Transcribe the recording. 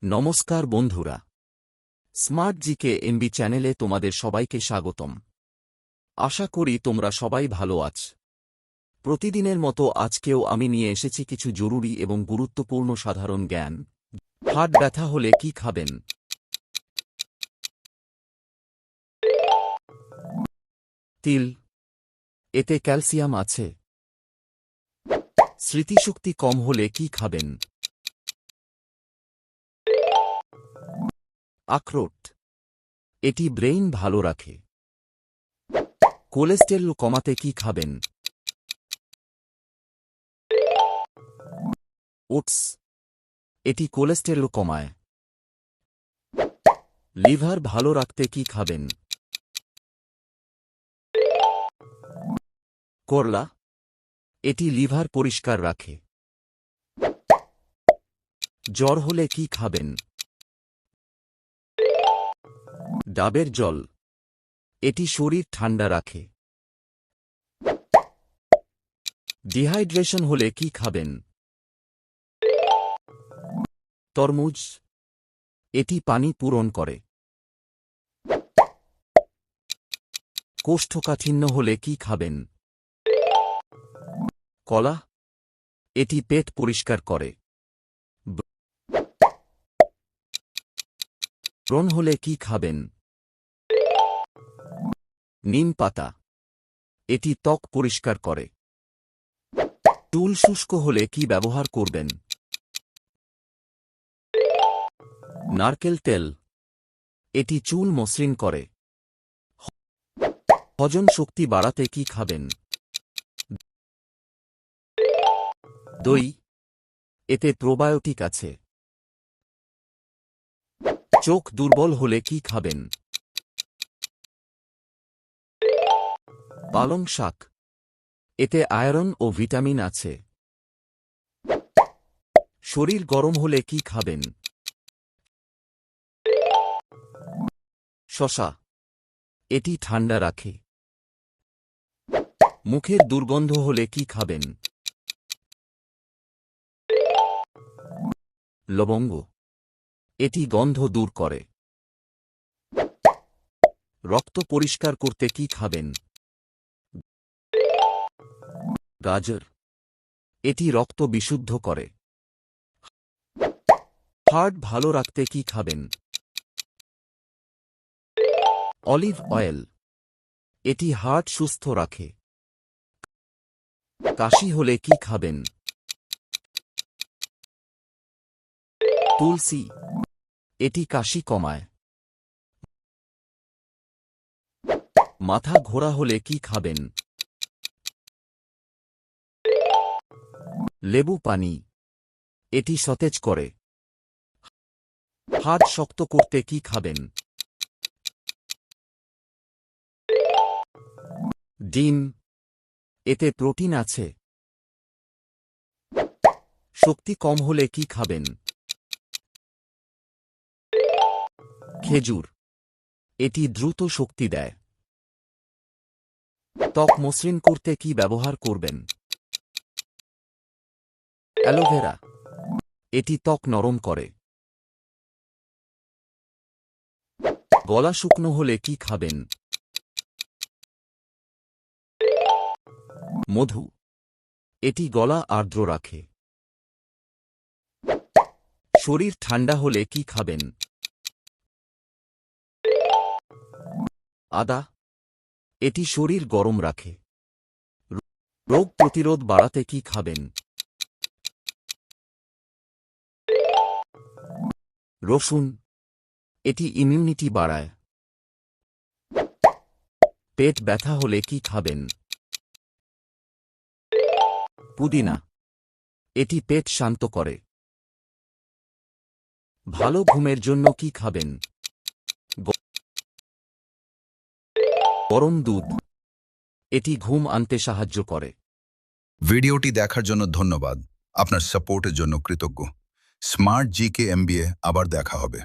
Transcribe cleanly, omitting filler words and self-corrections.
নমস্কার বন্ধুরা, smart GK MB চ্যানেলে তোমাদের সবাইকে স্বাগতম। আশা করি তোমরা সবাই ভালো আছ। প্রতিদিনের মতো আজকেও আমি নিয়ে এসেছি কিছু জরুরি এবং গুরুত্বপূর্ণ সাধারণ জ্ঞান। হার্ট ব্যথা হলে কি খাবেন? তিল, এতে ক্যালসিয়াম আছে। স্মৃতিশক্তি কম হলে কি খাবেন? আখরোট, এটি ব্রেইন ভালো রাখে। কোলেস্টেরল কমাতে কি খাবেন? ওটস, এটি কোলেস্টেরল কমায়। লিভার ভালো রাখতে কি খাবেন? করলা, এটি লিভার পরিষ্কার রাখে। জ্বর হলে কি খাবেন? ডাবের জল, এটি শরীর ঠান্ডা রাখে। ডিহাইড্রেশন হলে কি খাবেন? তরমুজ, এটি পানি পূরণ করে। কোষ্ঠকাঠিন্য হলে কি খাবেন? কলা, এটি পেট পরিষ্কার করে। ব্রণ হলে কি খাবেন? নিম পাতা, এটি ত্বক পরিষ্কার করে। চুল শুষ্ক হলে কি ব্যবহার করবেন? নারকেল তেল, এটি চুল মসৃণ করে। হজম শক্তি বাড়াতে কি খাবেন? দই, এতে প্রোবায়োটিক আছে। চোখ দুর্বল হলে কি খাবেন? পালং শাক, এতে আয়রন ও ভিটামিন আছে। শরীর গরম হলে কি খাবেন? শসা, এটি ঠান্ডা রাখে। মুখের দুর্গন্ধ হলে কি খাবেন? লবঙ্গ, এটি গন্ধ দূর করে। রক্ত পরিষ্কার করতে কি খাবেন? গাজর, এটি রক্ত বিশুদ্ধ করে। হার্ট ভালো রাখতে কি খাবেন? অলিভ অয়েল, এটি হার্ট সুস্থ রাখে। কাশি হলে কি খাবেন? তুলসী, এটি কাশি কমায়। মাথা ঘোরা হলে কি খাবেন? লেবু পানি, এটি সতেজ করে। হাড় শক্ত করতে কি খাবেন? ডিম, এতে প্রোটিন আছে। শক্তি কম হলে কি খাবেন? খেজুর, এটি দ্রুত শক্তি দেয়। ত্বক মসৃণ করতে কি ব্যবহার করবেন? অ্যালোভেরা, এটি ত্বক নরম করে। গলা শুকনো হলে কি খাবেন? মধু, এটি গলা আর্দ্র রাখে। শরীর ঠান্ডা হলে কি খাবেন? আদা, এটি শরীর গরম রাখে। রোগ প্রতিরোধ বাড়াতে কি খাবেন? রসুন, এটি ইমিউনিটি বাড়ায়। পেট ব্যথা হলে কি খাবেন? পুদিনা, এটি পেট শান্ত করে। ভালো ঘুমের জন্য কি খাবেন? গরম দুধ, এটি ঘুম আনতে সাহায্য করে। ভিডিওটি দেখার জন্য ধন্যবাদ। আপনার সাপোর্টের জন্য কৃতজ্ঞ। স্মার্ট জিকে এমবিএ আবার দেখা হবে।